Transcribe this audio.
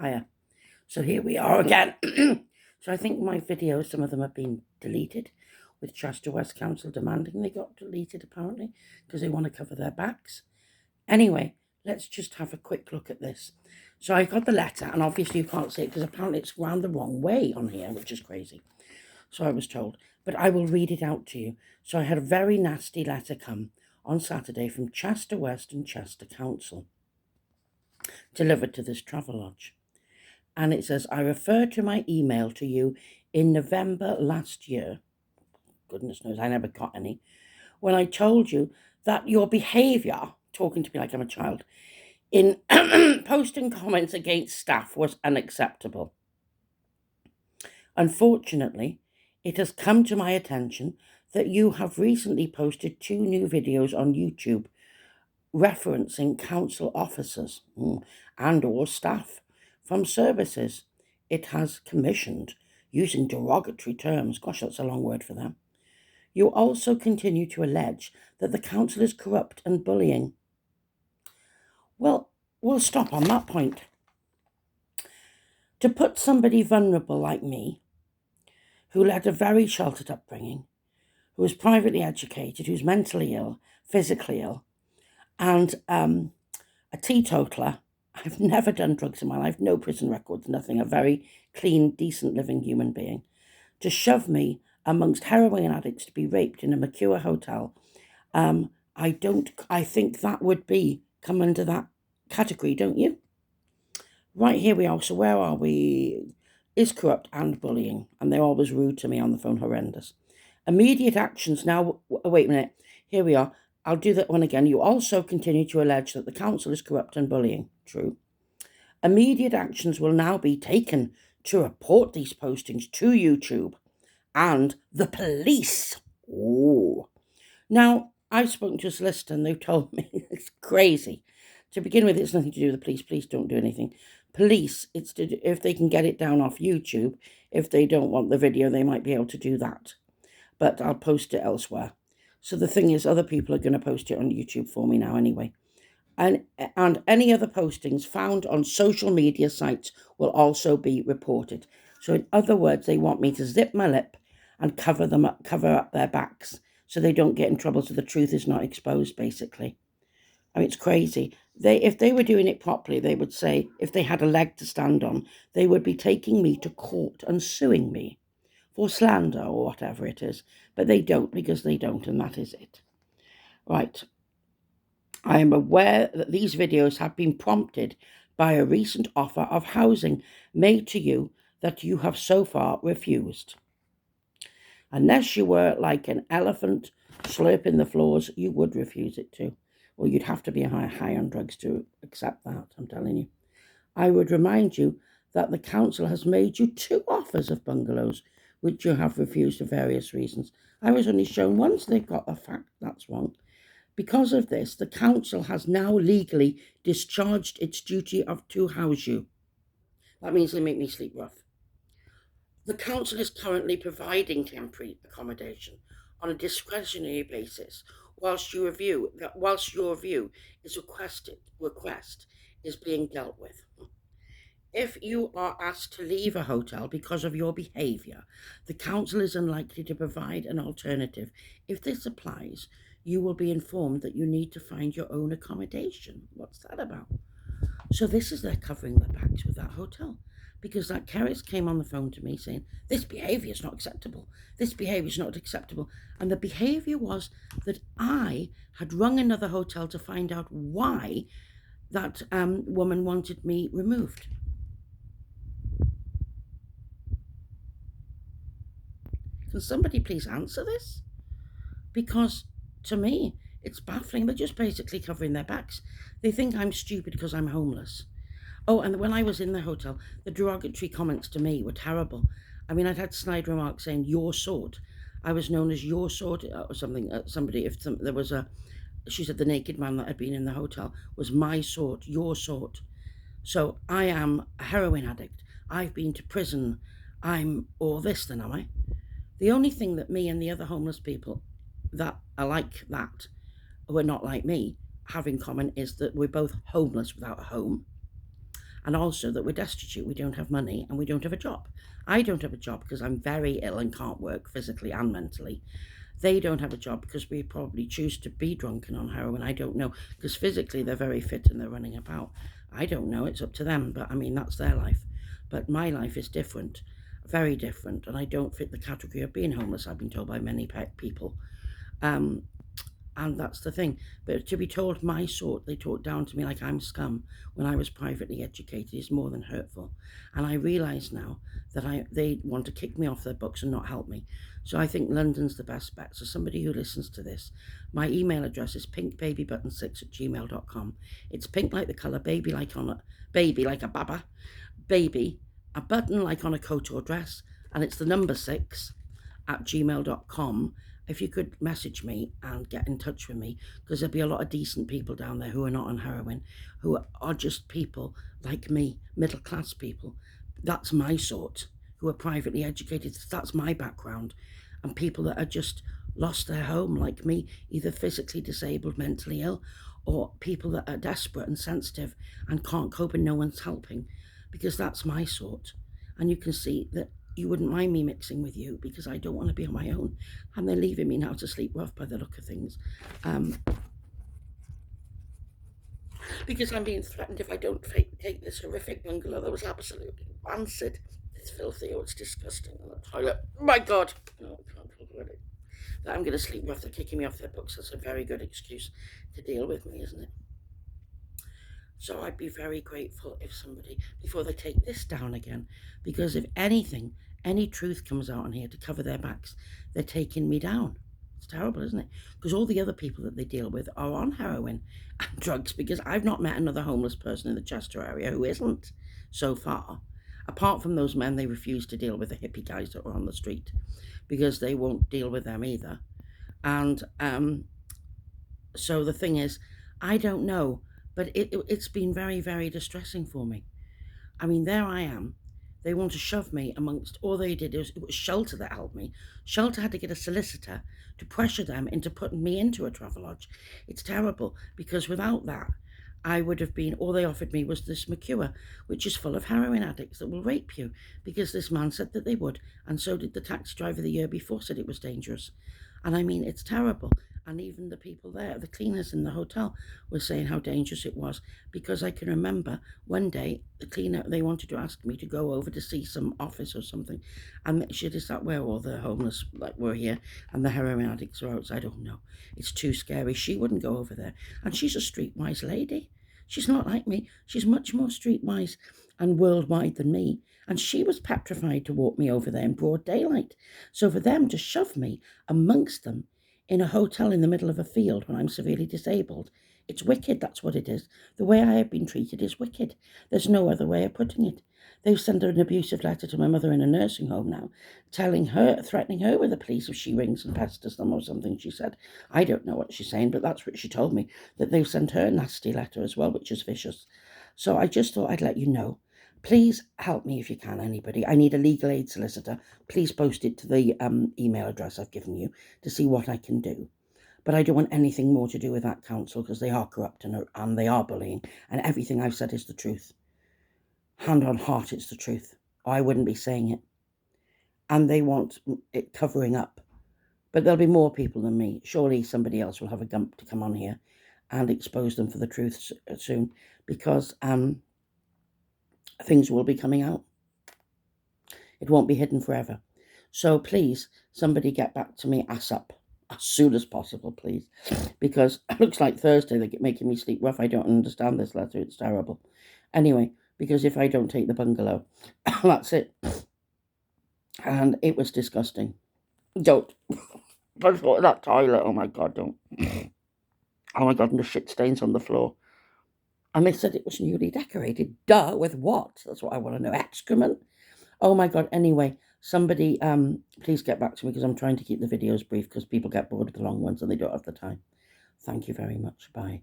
Hiya. So here we are again. So I think my videos, some of them have been deleted, with Chester West Council demanding they got deleted apparently because they want to cover their backs. Anyway, let's just have a quick look at this. So I got the letter, and obviously you can't see it because apparently it's wound the wrong way on here, which is crazy. So I was told, but I will read it out to you. So I had a very nasty letter come on Saturday from Chester West and Chester Council, delivered to this travel lodge. And it says, I refer to my email to you in November last year. Goodness knows, I never got any. When I told you that your behaviour, talking to me like I'm a child, in posting comments against staff was unacceptable. Unfortunately, it has come to my attention that you have recently posted 2 new videos on YouTube referencing council officers and or staff from services it has commissioned using derogatory terms. Gosh, that's a long word for them. You also continue to allege that the council is corrupt and bullying. Well, we'll stop on that point. To put somebody vulnerable like me, who led a very sheltered upbringing, who was privately educated, who's mentally ill, physically ill, and a teetotaler. I've never done drugs in my life, no prison records, nothing, a very clean, decent living human being, to shove me amongst heroin addicts to be raped in a Mercure hotel. I think that would come under that category, don't you? Right, here we are. So where are we? Is corrupt and bullying, and they're always rude to me on the phone, horrendous. Immediate actions now, wait a minute, here we are. I'll do that one again. You also continue to allege that the council is corrupt and bullying. True. Immediate actions will now be taken to report these postings to YouTube and the police. Ooh. Now, I've spoken to a solicitor and they've told me it's crazy. To begin with, it's nothing to do with the police. Police don't do anything. Police, it's to do, if they can get it down off YouTube. If they don't want the video, they might be able to do that. But I'll post it elsewhere. So the thing is, other people are going to post it on YouTube for me now anyway. And any other postings found on social media sites will also be reported. So in other words, they want me to zip my lip and cover up their backs so they don't get in trouble, so the truth is not exposed, basically. I mean, it's crazy. If they were doing it properly, they would say, if they had a leg to stand on, they would be taking me to court and suing me for slander or whatever it is. But they don't, because they don't, and that is it. Right. I am aware that these videos have been prompted by a recent offer of housing made to you that you have so far refused. Unless you were like an elephant slurping the floors, you would refuse it too. Well, you'd have to be high on drugs to accept that, I'm telling you. I would remind you that the council has made you 2 offers of bungalows, which you have refused for various reasons. I was only shown once, they've got the fact that's wrong. Because of this, the council has now legally discharged its duty to house you. That means they make me sleep rough. The council is currently providing temporary accommodation on a discretionary basis whilst your review request is being dealt with. If you are asked to leave a hotel because of your behaviour, the council is unlikely to provide an alternative. If this applies, you will be informed that you need to find your own accommodation. What's that about? So this is they're covering their backs with that hotel. Because that Keris came on the phone to me saying, this behaviour is not acceptable. This behaviour is not acceptable. And the behaviour was that I had rung another hotel to find out why that woman wanted me removed. Can somebody please answer this? Because to me, it's baffling. They're just basically covering their backs. They think I'm stupid because I'm homeless. Oh, and when I was in the hotel, the derogatory comments to me were terrible. I mean, I'd had snide remarks saying, your sort. I was known as your sort or something. She said the naked man that had been in the hotel was my sort, your sort. So I am a heroin addict. I've been to prison. I'm all this then, am I? The only thing that me and the other homeless people that are like that, who are not like me, have in common is that we're both homeless without a home. and also that we're destitute, we don't have money, and we don't have a job. I don't have a job because I'm very ill and can't work physically and mentally. They don't have a job because we probably choose to be drunk and on heroin. I don't know, because physically they're very fit and they're running about. I don't know, it's up to them, but I mean, that's their life. But my life is different, very different, and I don't fit the category of being homeless, I've been told by many people. Um, and that's the thing. But to be told my sort, they talk down to me like I'm scum when I was privately educated is more than hurtful. And I realise now that they want to kick me off their books and not help me. So I think London's the best bet. So somebody who listens to this, my email address is pinkbabybutton6@gmail.com. It's pink like the colour, baby like a baba, baby, a button like on a coat or dress, and it's the number 6@gmail.com. If you could message me and get in touch with me, because there'll be a lot of decent people down there who are not on heroin, who are just people like me, middle class people. That's my sort, who are privately educated. That's my background. And people that are just lost their home like me, either physically disabled, mentally ill, or people that are desperate and sensitive and can't cope and no one's helping, because that's my sort. And you can see that you wouldn't mind me mixing with you because I don't want to be on my own. And they're leaving me now to sleep rough by the look of things. Because I'm being threatened if I don't take this horrific bungalow that was absolutely rancid. It's filthy, oh, it's disgusting. And the toilet, my God. No, I can't talk about it. That I'm going to sleep rough, they're kicking me off their books. That's a very good excuse to deal with me, isn't it? So I'd be very grateful if somebody, before they take this down again, because if anything, any truth comes out on here to cover their backs, they're taking me down. It's terrible, isn't it? Because all the other people that they deal with are on heroin and drugs, because I've not met another homeless person in the Chester area who isn't so far. Apart from those men, they refuse to deal with the hippie guys that are on the street because they won't deal with them either. And so the thing is, I don't know, but it's been very, very distressing for me. I mean, there I am. They want to shove me amongst, all they did was, it was Shelter that helped me. Shelter had to get a solicitor to pressure them into putting me into a Travelodge. It's terrible, because without that, I would have been, all they offered me was this McCure, which is full of heroin addicts that will rape you, because this man said that they would, and so did the taxi driver the year before, said it was dangerous. And I mean, it's terrible. And even the people there, the cleaners in the hotel, were saying how dangerous it was, because I can remember one day the cleaner, they wanted to ask me to go over to see some office or something, and she said, "Is that where all the homeless were here and the heroin addicts are outside?" "Oh no, it's too scary." She wouldn't go over there, and she's a streetwise lady. She's not like me. She's much more streetwise and worldwide than me, and she was petrified to walk me over there in broad daylight. So for them to shove me amongst them in a hotel in the middle of a field when I'm severely disabled, it's wicked, that's what it is. The way I have been treated is wicked. There's no other way of putting it. They've sent an abusive letter to my mother in a nursing home now, threatening her with the police if she rings and pesters them or something, she said. I don't know what she's saying, but that's what she told me, that they've sent her a nasty letter as well, which is vicious. So I just thought I'd let you know. Please help me if you can, anybody. I need a legal aid solicitor. Please post it to the email address I've given you to see what I can do. But I don't want anything more to do with that council, because they are corrupt and they are bullying, and everything I've said is the truth. Hand on heart, it's the truth. I wouldn't be saying it. And they want it covering up. But there'll be more people than me. Surely somebody else will have a gump to come on here and expose them for the truth soon, because things will be coming out. It won't be hidden forever. So please, somebody get back to me ASAP, as soon as possible, please. Because it looks like Thursday they're making me sleep rough. I don't understand this letter. It's terrible. Anyway, because if I don't take the bungalow, that's it. And it was disgusting. Don't. That toilet, oh my God, don't. Oh my God, and the shit stains on the floor. And they said it was newly decorated. Duh, with what? That's what I want to know. Excrement? Oh my God, anyway, somebody, please get back to me, because I'm trying to keep the videos brief, because people get bored of the long ones and they don't have the time. Thank you very much. Bye.